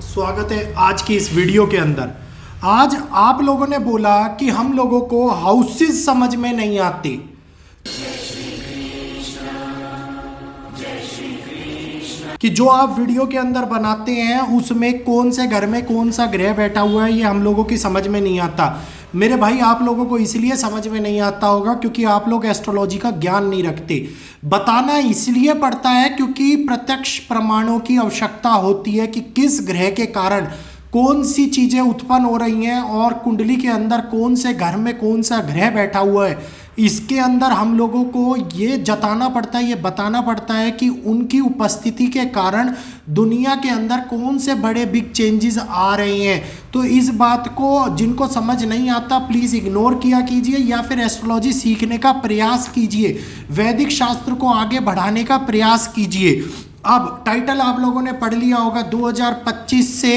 स्वागत है आज की इस वीडियो के अंदर। आज आप लोगों ने बोला कि हम लोगों को हाउसेस समझ में नहीं आती। कि जो आप वीडियो के अंदर बनाते हैं उसमें कौन से घर में कौन सा ग्रह बैठा हुआ है ये हम लोगों की समझ में नहीं आता। मेरे भाई आप लोगों को इसलिए समझ में नहीं आता होगा क्योंकि आप लोग एस्ट्रोलॉजी का ज्ञान नहीं रखते। बताना इसलिए पड़ता है क्योंकि प्रत्यक्ष प्रमाणों की आवश्यकता होती है कि किस ग्रह के कारण कौन सी चीजें उत्पन्न हो रही हैं और कुंडली के अंदर कौन से घर में कौन सा ग्रह बैठा हुआ है। इसके अंदर हम लोगों को ये जताना पड़ता है, ये बताना पड़ता है कि उनकी उपस्थिति के कारण दुनिया के अंदर कौन से बड़े बिग चेंजेस आ रहे हैं। तो इस बात को जिनको समझ नहीं आता प्लीज़ इग्नोर किया कीजिए या फिर एस्ट्रोलॉजी सीखने का प्रयास कीजिए, वैदिक शास्त्र को आगे बढ़ाने का प्रयास कीजिए। अब टाइटल आप लोगों ने पढ़ लिया होगा 2024 से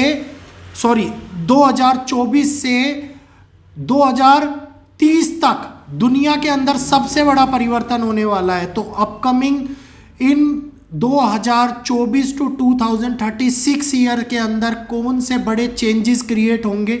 2030 तक दुनिया के अंदर सबसे बड़ा परिवर्तन होने वाला है। तो अपकमिंग इन 2024 टू 2036 ईयर के अंदर कौन से बड़े चेंजेस क्रिएट होंगे।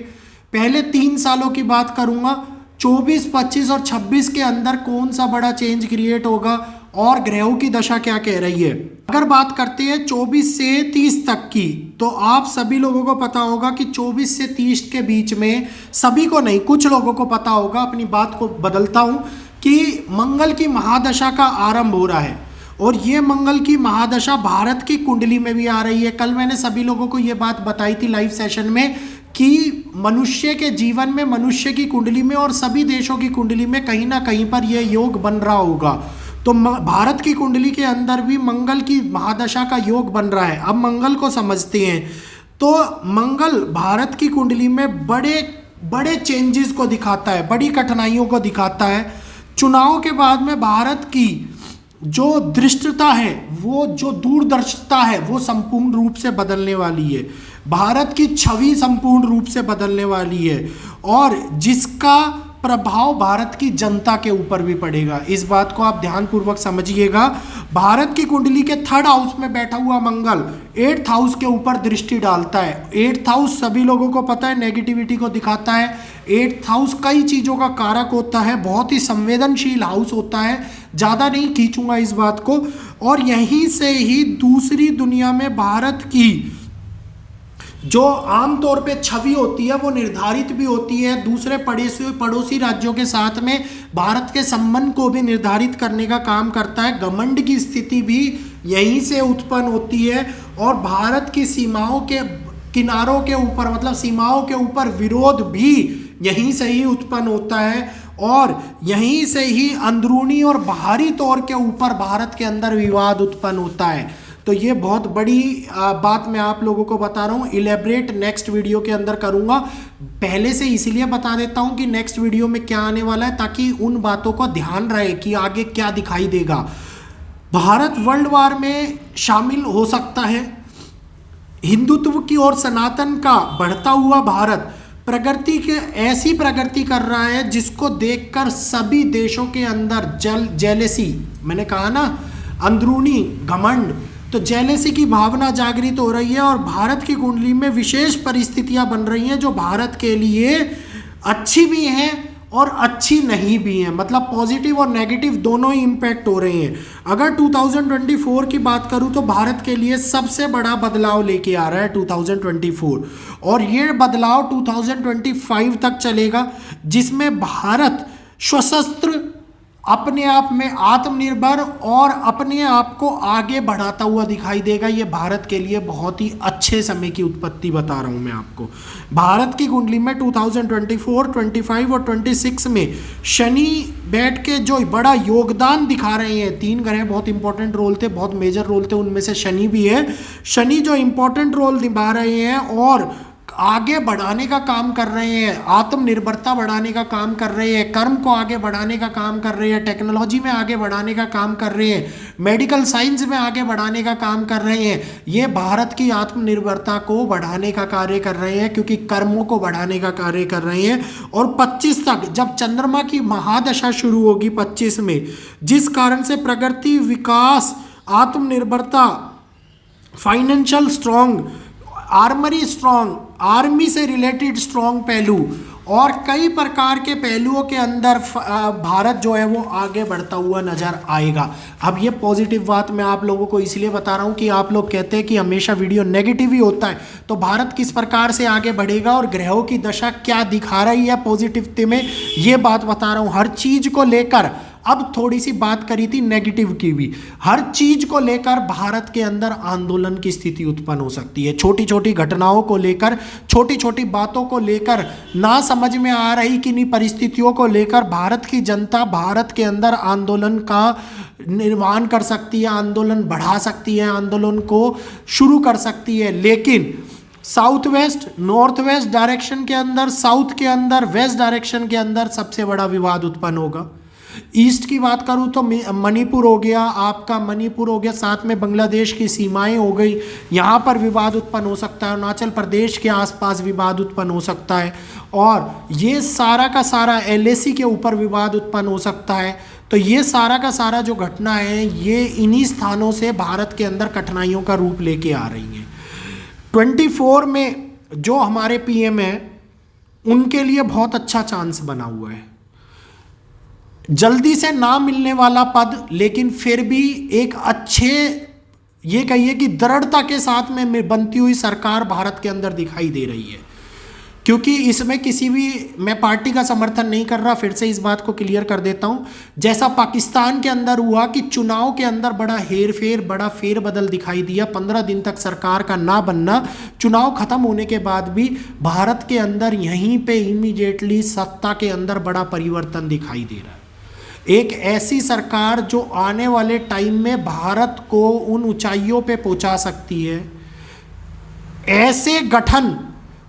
पहले 3 सालों की बात करूंगा, 24, 25 और 26 के अंदर कौन सा बड़ा चेंज क्रिएट होगा और ग्रहों की दशा क्या कह रही है। अगर बात करते हैं 24 से 30 तक की, तो आप सभी लोगों को पता होगा कि 24 से 30 के बीच में, सभी को नहीं कुछ लोगों को पता होगा, अपनी बात को बदलता हूं, कि मंगल की महादशा का आरंभ हो रहा है और ये मंगल की महादशा भारत की कुंडली में भी आ रही है। कल मैंने सभी लोगों को ये बात बताई थी लाइव सेशन में कि मनुष्य के जीवन में, मनुष्य की कुंडली में और सभी देशों की कुंडली में कहीं ना कहीं पर यह योग बन रहा होगा। तो भारत की कुंडली के अंदर भी मंगल की महादशा का योग बन रहा है। अब मंगल को समझते हैं। तो मंगल भारत की कुंडली में बड़े बड़े चेंजेस को दिखाता है, बड़ी कठिनाइयों को दिखाता है। चुनाव के बाद में भारत की जो दृष्टता है, वो जो दूरदर्शिता है, वो संपूर्ण रूप से बदलने वाली है। भारत की छवि संपूर्ण रूप से बदलने वाली है और जिसका प्रभाव भारत की जनता के ऊपर भी पड़ेगा। इस बात को आप ध्यानपूर्वक समझिएगा। भारत की कुंडली के 3rd हाउस में बैठा हुआ मंगल 8th हाउस के ऊपर दृष्टि डालता है। 8th हाउस सभी लोगों को पता है नेगेटिविटी को दिखाता है। 8th हाउस कई चीज़ों का कारक होता है, बहुत ही संवेदनशील हाउस होता है। ज़्यादा नहीं खींचूंगा इस बात को। और यहीं से ही दूसरी दुनिया में भारत की जो आमतौर पे छवि होती है वो निर्धारित भी होती है। दूसरे पड़ोसी राज्यों के साथ में भारत के संबंध को भी निर्धारित करने का काम करता है। घमंड की स्थिति भी यहीं से उत्पन्न होती है और भारत की सीमाओं के किनारों के ऊपर, मतलब सीमाओं के ऊपर विरोध भी यहीं से ही उत्पन्न होता है और यहीं से ही अंदरूनी और बाहरी तौर के ऊपर भारत के अंदर विवाद उत्पन्न होता है। तो ये बहुत बड़ी बात मैं आप लोगों को बता रहा हूँ। इलेबरेट नेक्स्ट वीडियो के अंदर करूँगा। पहले से इसीलिए बता देता हूँ कि नेक्स्ट वीडियो में क्या आने वाला है, ताकि उन बातों को ध्यान रहे कि आगे क्या दिखाई देगा। भारत वर्ल्ड वार में शामिल हो सकता है। हिंदुत्व की ओर सनातन का बढ़ता हुआ भारत प्रगति के ऐसी प्रगति कर रहा है जिसको देखकर सभी देशों के अंदर जेलेसी, मैंने कहा ना, अंदरूनी घमंड, तो जेलेसी की भावना जागृत हो रही है और भारत की कुंडली में विशेष परिस्थितियां बन रही हैं जो भारत के लिए अच्छी भी हैं और अच्छी नहीं भी हैं। मतलब पॉजिटिव और नेगेटिव दोनों ही इम्पैक्ट हो रहे हैं। अगर 2024 की बात करूं तो भारत के लिए सबसे बड़ा बदलाव लेके आ रहा है 2024 और ये बदलाव 2025 तक चलेगा, जिसमें भारत सशस्त्र, अपने आप में आत्मनिर्भर और अपने आप को आगे बढ़ाता हुआ दिखाई देगा। ये भारत के लिए बहुत ही अच्छे समय की उत्पत्ति बता रहा हूँ मैं आपको। भारत की कुंडली में 2024, 25 और 26 में शनि बैठ के जो बड़ा योगदान दिखा रहे हैं, 3 ग्रह बहुत इंपॉर्टेंट रोल थे, बहुत मेजर रोल थे, उनमें से शनि भी है। शनि जो इंपॉर्टेंट रोल निभा रहे हैं और आगे बढ़ाने का काम कर रहे हैं, आत्मनिर्भरता बढ़ाने का काम कर रहे हैं, कर्म को आगे बढ़ाने का काम कर रहे हैं, टेक्नोलॉजी में आगे बढ़ाने का काम कर रहे हैं, मेडिकल साइंस में आगे बढ़ाने का काम कर रहे हैं। ये भारत की आत्मनिर्भरता को बढ़ाने का कार्य कर रहे हैं क्योंकि कर्मों को बढ़ाने का कार्य कर रहे हैं। और 25 तक जब चंद्रमा की महादशा शुरू होगी 25 में, जिस कारण से प्रगति, विकास, आत्मनिर्भरता, financial strong, armoury strong, army से रिलेटेड स्ट्रॉन्ग पहलू और कई प्रकार के पहलुओं के अंदर भारत जो है वो आगे बढ़ता हुआ नजर आएगा। अब ये पॉजिटिव बात मैं आप लोगों को इसलिए बता रहा हूँ कि आप लोग कहते हैं कि हमेशा वीडियो नेगेटिव ही होता है, तो भारत किस प्रकार से आगे बढ़ेगा और ग्रहों की दशा क्या दिखा रही है पॉजिटिविटी में, ये बात बता रहा हूँ। हर चीज को लेकर अब थोड़ी सी बात करी थी नेगेटिव की भी, हर चीज को लेकर भारत के अंदर आंदोलन की स्थिति उत्पन्न हो सकती है। छोटी छोटी घटनाओं को लेकर, छोटी छोटी बातों को लेकर, ना समझ में आ रही किन्हीं परिस्थितियों को लेकर भारत की जनता भारत के अंदर आंदोलन का निर्माण कर सकती है, आंदोलन बढ़ा सकती है, आंदोलन को शुरू कर सकती है। लेकिन south west, north west direction के अंदर, साउथ के अंदर, वेस्ट डायरेक्शन के अंदर सबसे बड़ा विवाद उत्पन्न होगा। ईस्ट की बात करूं तो मणिपुर हो गया, आपका मणिपुर हो गया, साथ में बांग्लादेश की सीमाएं हो गई, यहाँ पर विवाद उत्पन्न हो सकता है। अरुणाचल प्रदेश के आसपास विवाद उत्पन्न हो सकता है और ये सारा का सारा LAC के ऊपर विवाद उत्पन्न हो सकता है। तो ये सारा का सारा जो घटना है ये इन्हीं स्थानों से भारत के अंदर कठिनाइयों का रूप लेके आ रही है। 24 में जो हमारे PM है उनके लिए बहुत अच्छा चांस बना हुआ है, जल्दी से ना मिलने वाला पद, लेकिन फिर भी एक अच्छे, ये कहिए कि दृढ़ता के साथ में बनती हुई सरकार भारत के अंदर दिखाई दे रही है। क्योंकि इसमें किसी भी, मैं पार्टी का समर्थन नहीं कर रहा, फिर से इस बात को क्लियर कर देता हूं। जैसा पाकिस्तान के अंदर हुआ कि चुनाव के अंदर बड़ा हेरफेर, बड़ा फेरबदल दिखाई दिया, 15 दिन तक सरकार का ना बनना, चुनाव खत्म होने के बाद भी भारत के अंदर यहीं पे इमीडिएटली सत्ता के अंदर बड़ा परिवर्तन दिखाई दे रहा है। एक ऐसी सरकार जो आने वाले टाइम में भारत को उन ऊंचाइयों पे पहुंचा सकती है, ऐसे गठन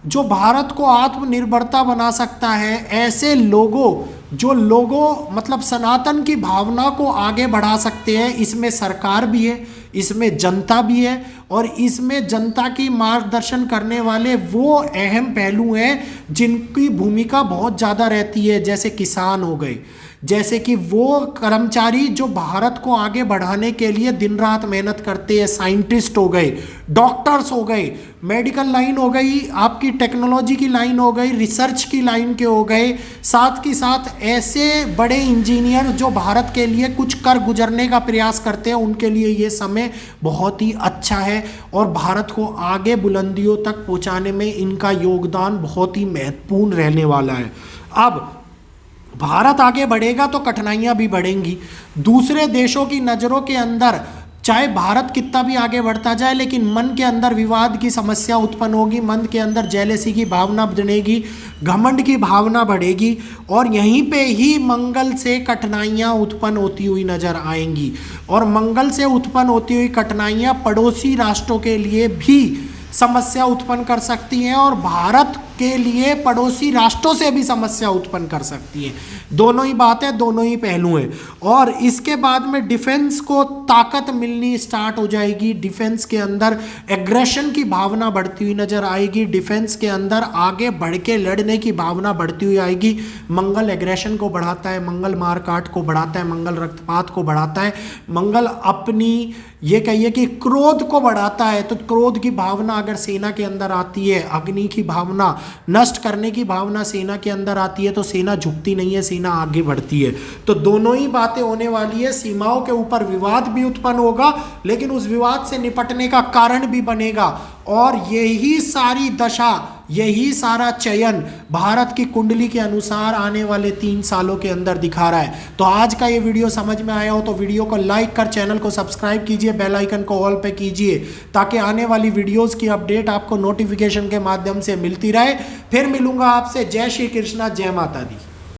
जो भारत को आत्मनिर्भरता बना सकता है, ऐसे लोगों मतलब सनातन की भावना को आगे बढ़ा सकते हैं। इसमें सरकार भी है, इसमें जनता भी है और इसमें जनता की मार्गदर्शन करने वाले वो अहम पहलू हैं जिनकी भूमिका बहुत ज़्यादा रहती है, जैसे किसान हो गए, जैसे कि वो कर्मचारी जो भारत को आगे बढ़ाने के लिए दिन रात मेहनत करते हैं, साइंटिस्ट हो गए, डॉक्टर्स हो गए, मेडिकल लाइन हो गई, आपकी टेक्नोलॉजी की लाइन हो गई, रिसर्च की लाइन के हो गए, साथ ही साथ ऐसे बड़े इंजीनियर जो भारत के लिए कुछ कर गुजरने का प्रयास करते हैं, उनके लिए ये समय बहुत ही अच्छा है और भारत को आगे बुलंदियों तक पहुंचाने में इनका योगदान बहुत ही महत्वपूर्ण रहने वाला है। अब भारत आगे बढ़ेगा तो कठिनाइयां भी बढ़ेंगी। दूसरे देशों की नज़रों के अंदर चाहे भारत कितना भी आगे बढ़ता जाए, लेकिन मन के अंदर विवाद की समस्या उत्पन्न होगी, मन के अंदर जेलसी की भावना बढ़ेगी, घमंड की भावना बढ़ेगी और यहीं पे ही मंगल से कठिनाइयाँ उत्पन्न होती हुई नजर आएंगी। और मंगल से उत्पन्न होती हुई कठिनाइयाँ पड़ोसी राष्ट्रों के लिए भी समस्या उत्पन्न कर सकती हैं और भारत के लिए पड़ोसी राष्ट्रों से भी समस्या उत्पन्न कर सकती है। दोनों ही बातें, दोनों ही पहलू हैं। और इसके बाद में डिफेंस को ताकत मिलनी स्टार्ट हो जाएगी, डिफेंस के अंदर एग्रेशन की भावना बढ़ती हुई नजर आएगी, डिफेंस के अंदर आगे बढ़ के लड़ने की भावना बढ़ती हुई आएगी। मंगल एग्रेशन को बढ़ाता है, मंगल मारकाट को बढ़ाता है, मंगल रक्तपात को बढ़ाता है, मंगल अपनी ये कहिए कि क्रोध को बढ़ाता है। तो क्रोध की भावना अगर सेना के अंदर आती है, अग्नि की भावना, नष्ट करने की भावना सेना के अंदर आती है, तो सेना झुकती नहीं है, सेना आगे बढ़ती है। तो दोनों ही बातें होने वाली है। सीमाओं के ऊपर विवाद भी उत्पन्न होगा, लेकिन उस विवाद से निपटने का कारण भी बनेगा और यही सारी दशा, यही सारा चयन भारत की कुंडली के अनुसार आने वाले 3 सालों के अंदर दिखा रहा है। तो आज का ये वीडियो समझ में आया हो तो वीडियो को लाइक कर चैनल को सब्सक्राइब कीजिए, बेल आइकन को ऑल पे कीजिए ताकि आने वाली वीडियोस की अपडेट आपको नोटिफिकेशन के माध्यम से मिलती रहे। फिर मिलूंगा आपसे। जय श्री कृष्णा, जय माता दी।